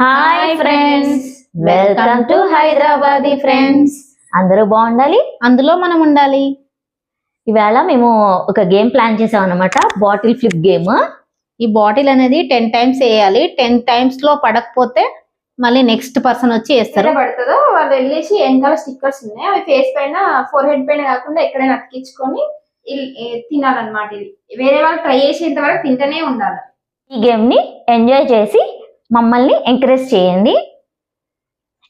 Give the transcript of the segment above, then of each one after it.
Hi friends, welcome to Hyderabadi friends. అందరూ బాగుండాలి, అందులో మనం ఉండాలి. ఇవాళ మేము ఒక గేమ్ ప్లాన్ చేసాం అన్నమాట, బాటిల్ ఫ్లిప్ గేమ్. ఈ బాటిల్ అనేది 10 times వేయాలి. 10 times లో పడకపోతే మళ్ళీ నెక్స్ట్ పర్సన్ వచ్చి వేస్తారు. పడుతుందో వాళ్ళు వెళ్ళేసి వెనకాల స్టిక్కర్స్ ఉన్నాయి, అవి ఫేస్ పైన ఫోర్ హెడ్ పైన కాకుండా ఎక్కడైనా అతికించుకొని తినాలన్నమాట. ఇది వేరే వాళ్ళు ట్రై చేసేంత వరకు తింటూనే ఉండాలి. ఈ గేమ్ ని ఎంజాయ్ చేసి మమ్మల్ని ఎంకరేజ్ చేయండి.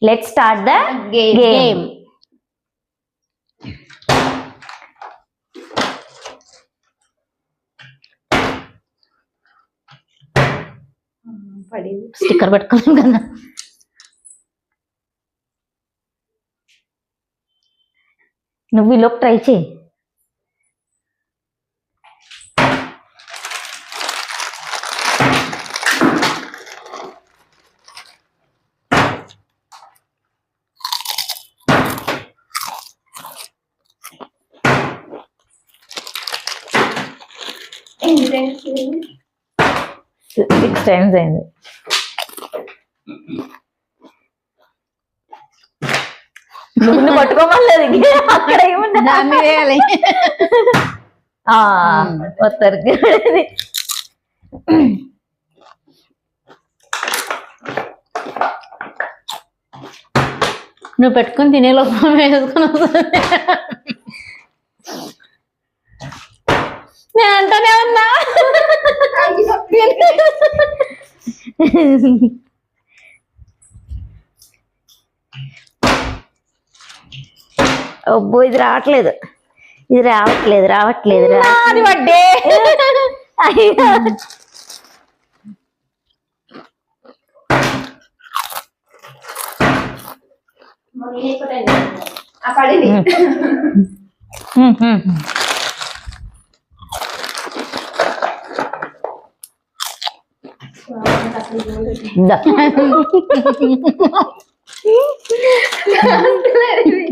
Let's start the game. Sticker పెట్టుకోలేం కదా. నువ్వు ఈలోపు ట్రై చేయి. సిక్స్ టైమ్స్ అయింది. ముందు పట్టుకోమలేదు అక్కడ ఏముంది వస్తారు. నువ్వు పెట్టుకుని తినే లోపల వేసుకుని వస్తుంది. నేను అంటానే ఉన్నా. అబ్బో, ఇది రావట్లేదు, ఇది రావట్లేదు రావట్లేదు పడ్డే.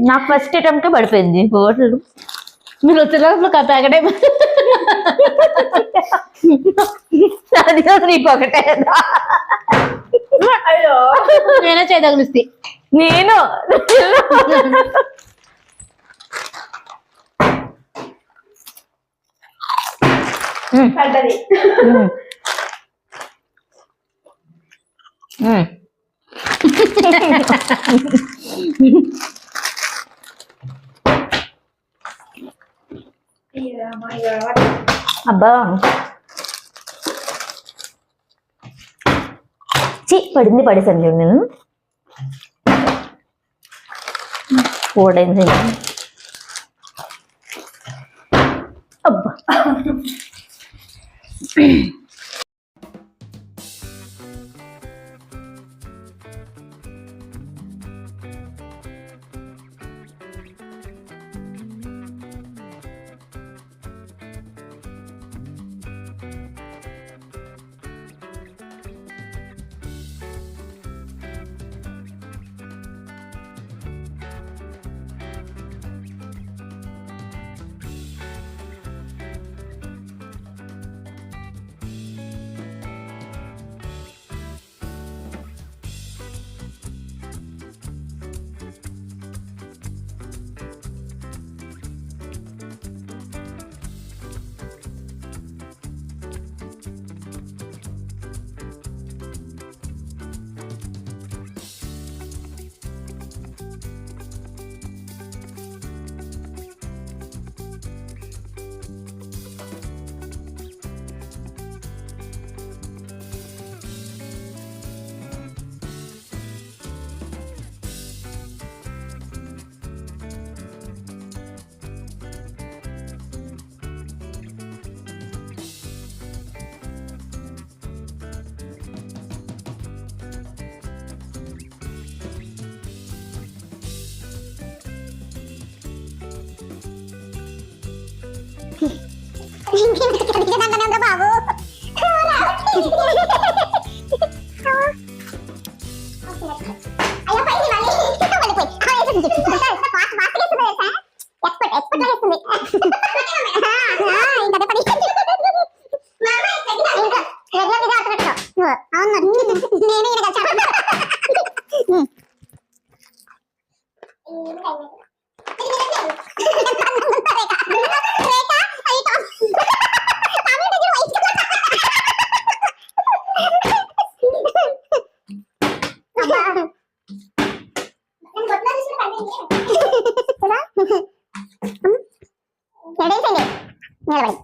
నాకు ఫస్ట్ అటెంప్ట్ పడిపోయింది బాటిల్. మీరు వచ్చేటప్పుడు ప్యాకెట్ అది కాదు, నీకు ఒకటే. నేనే చేయగలిస్తే నేను పడ్డది. అబ్బా పడింది, పడేసాను చూడు నేను. ఓడైంది అబ్బా. బాబు అవును బాటిల్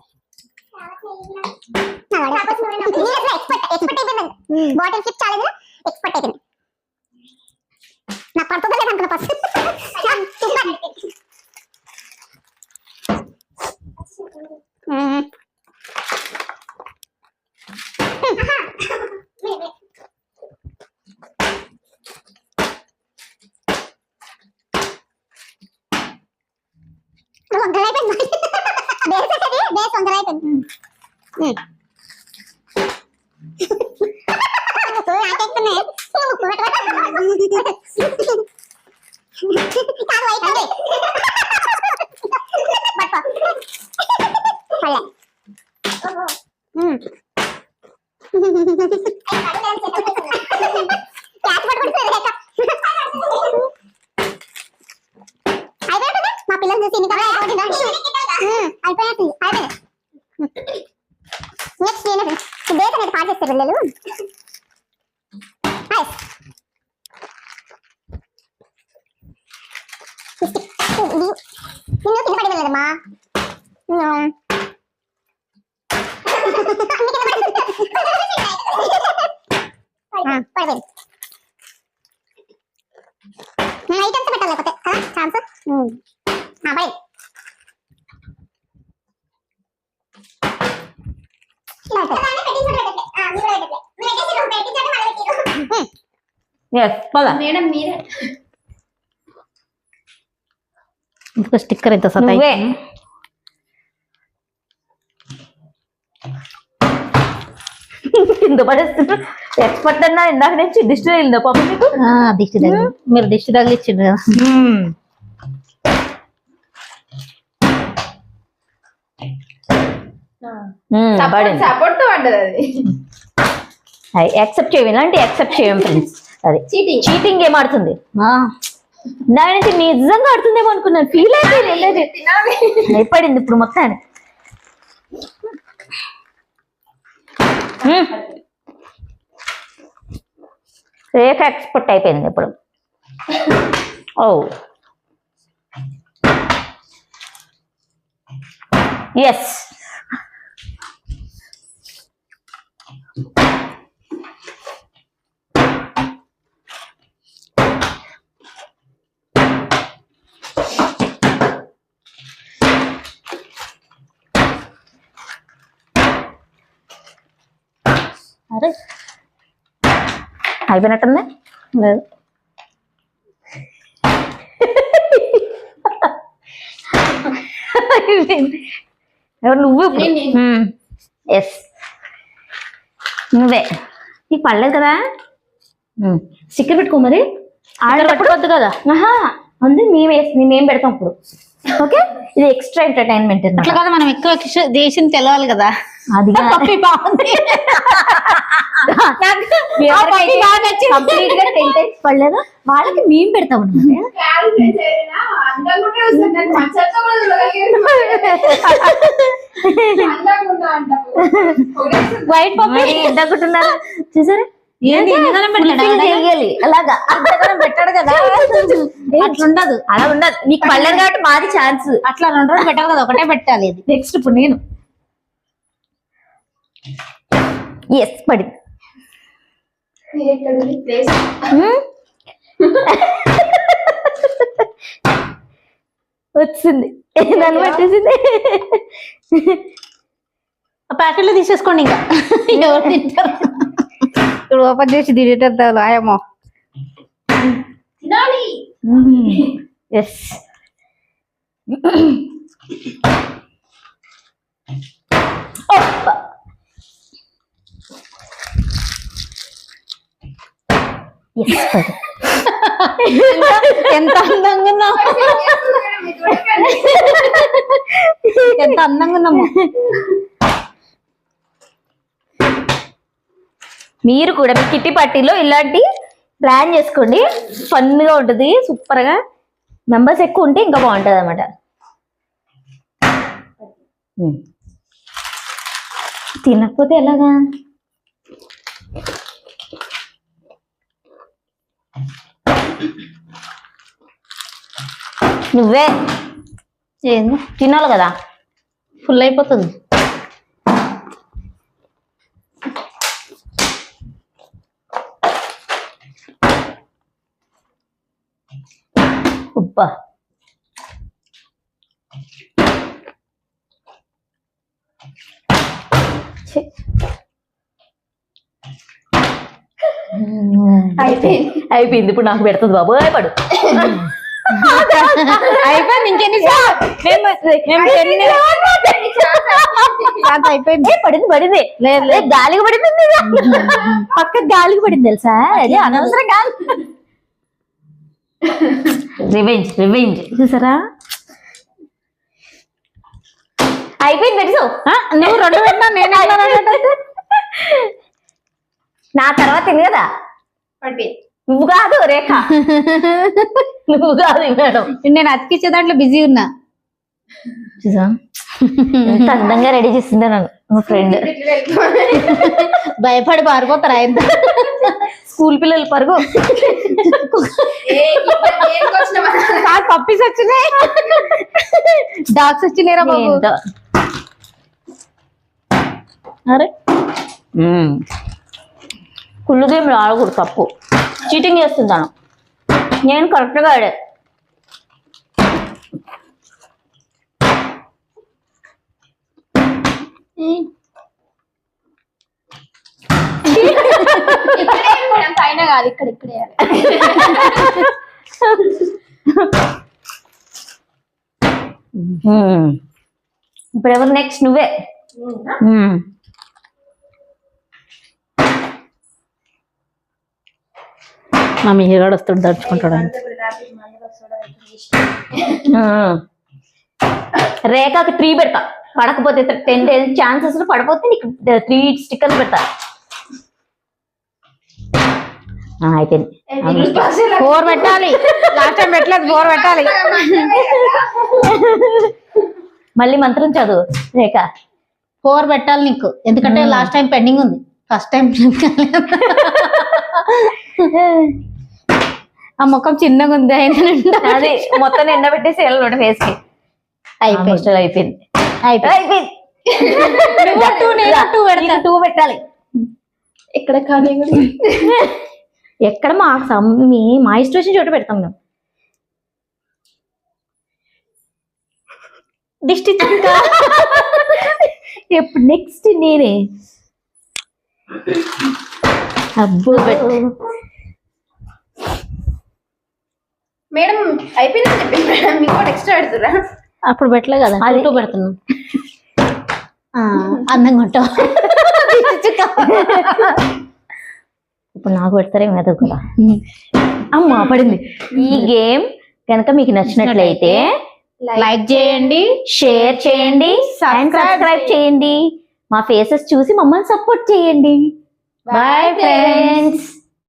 ఫ్లిప్ ఛాలెంజ్ ఎక్స్పర్ట్ అయిపోయింది. నాకు పడుతుందో లేదు అనుకున్నా ఫస్ట్. మా పిల్లలు చూసి అయిపోయింది. నెక్స్ట్ నేను డేట్ అనేది పాస్ చేస్తారు పిల్లలు. నిన్ను కింద పడి వెళ్ళదమ్మా. పడిపోయింది. ఐటమ్స్ పెట్టాలి లేకపోతే కదా ఛాన్స్. పడి మేడం మీరే ఇంకొక స్టిక్కర్ ఎంత సతా కింద పడేస్తున్నా. ఎక్స్పర్ట్ అన్నా ఇందాక నుంచి దిష్టి తగిలిందా పాప మీకు? దిష్టి తగిలి మీరు దిష్టి తగిలిచ్చిండ్రు కదా. సపోర్ట్ తో పడ్డది అది. యాక్సెప్ట్ చేయం, ఇలాంటి యాక్సెప్ట్ చేయం ఫ్రెండ్స్. అది చీటింగ్. చీటింగ్ ఏం ఆడుతుంది నా నుంచి నిజంగా ఆడుతుందేమో అనుకున్నాను. ఫీల్ అయిపోయింది, భయపడింది ఇప్పుడు మొత్తానికి. రేఖ ఎక్స్పర్ట్ అయిపోయింది ఇప్పుడు. ఓ ఎస్, అరే అయిపోయినట్టుంది. లేదు ఎవరు నువ్వు? ఎస్ నువ్వే. నీకు పడలేదు కదా, స్టిక్కర్ పెట్టుకో. మరి ఆడేటప్పుడు వద్దు కదా. అందు మేమేం పెడతాం ఇప్పుడు. ఓకే, ఇది ఎక్స్ట్రా ఎంటర్టైన్మెంట్ అట్లా కదా. మనం ఎక్కువ దేశం తెలవాలి కదా. అది బాగుంది. కంప్లీట్ గా 10 times పడలేదు వాళ్ళకి మేము పెడతాం వైట్ పప్పి ఎంత అనుకుంటున్నారు చూసారా? అలాగా పెట్టాడు కదా. అట్లుండదు, అలా ఉండదు. నీకు పడలేదు కాబట్టి మాది ఛాన్స్. అట్లా 2 రోజులు పెట్టాలి కదా, ఒకటే పెట్టాలి. నెక్స్ట్ ఇప్పుడు నేను ఎస్ పడింది. వచ్చింది, దాన్ని పట్టేసింది. ఆ ప్యాకెట్లో తీసేసుకోండి. ఇంకా ఎవరు తింటారు? ఇప్పుడు ఓపెన్ చేసి తినేటప్పుడు ఆయమో. ఎస్ ఎంత అందంగా ఉన్నావు, ఎంత అందంగా ఉన్నాము. మీరు కూడా మీ కిట్టి పార్టీలో ఇలాంటి ప్లాన్ చేసుకోండి. ఫన్ గా ఉంటుంది, సూపర్ గా. మెంబర్స్ ఎక్కువ ఉంటే ఇంకా బాగుంటది అన్నమాట. తినకపోతే ఎలాగా? నువ్వే తినాలి కదా. ఫుల్ అయిపోతుంది. ఉబ్బా ఛీ. అయిపోయింది. ఇప్పుడు నాకు పెడుతుంది బాబు. పడు అయిపోయింది. ఇంకెన్ని అయిపోయింది. పడింది పడింది. లేదు గాలికి పడింది. పక్క గాలికి పడింది తెలుసా? అదే అనవసరం గాలి. రివెంజ్ రివెంజ్ చూసారా? అయిపోయింది. పెట్టావు నువ్వు 2 పెట్టినా నేను నా తర్వాత తిని కదా. పడిపోయింది. నువ్వు కాదు రేఖ, నువ్వు కాదు మేడం. నేను అతికిచ్చే దాంట్లో బిజీ ఉన్నా. చూసా ఎంత అందంగా రెడీ చేసిందే నన్ను మా ఫ్రెండ్. భయపడి పారిపోతారా? ఎంత స్కూల్ పిల్లలు పరుగు. పప్పీస్ వచ్చినాయి, డాగ్స్ వచ్చినాయిరా బాబు. ఏంటో. అరే కుళ్ళు గేమ్ ఆడకూడదు, తప్పు. చీటింగ్ చేస్తుంటాను నేను. కరెక్ట్గా ఆడే. పైన కాదు, ఇక్కడ ఇక్కడే. ఇప్పుడు ఎవరు నెక్స్ట్? నువ్వే. మా మిహిగాడు వస్తాడు, దడుచుకుంటాడు. రేఖకి 3 పెడతా. పడకపోతే 10 ఛాన్సెస్ పడిపోతే నీకు 3 స్టిక్కర్స్ పెడతా. అయిపోయింది. 4 పెట్టాలి. లాస్ట్ టైం పెట్టలేదు, 4 పెట్టాలి. మళ్ళీ మంత్రం చదువు రేఖ. 4 పెట్టాలి నీకు, ఎందుకంటే లాస్ట్ టైం పెండింగ్ ఉంది. ఫస్ట్ టైం ఆ ముఖం చిన్నగా ఉంది. అది మొత్తం ఎండబెట్టేసి వెళ్ళాడు ఫేస్ కి. అయిపోయింది. అయిపోయింది. 2 పెట్టాలి. ఇక్కడ కానీ ఎక్కడ మా ఇష్టం వచ్చిన చోట పెడతాం మేము. దిష్టి చుక్క. ఎప్పుడు నెక్స్ట్ నేనే. అబ్బో మేడం అయిపోయిందని చెప్పింది మేడం. మీకు ఎక్స్ట్రా పెడుతురా? అప్పుడు పెట్టలే కదా, అది 2 పెడుతున్నాం. అందంగా ఉంటావు. ఇప్పుడు నాకు పెడతారే మీద కూడా. అమ్మా పడింది. ఈ గేమ్ కనుక మీకు నచ్చినట్లయితే లైక్ చేయండి, షేర్ చేయండి, సబ్స్క్రైబ్ చేయండి. మా ఫేసెస్ చూసి మమ్మల్ని సపోర్ట్ చేయండి. Bye friends.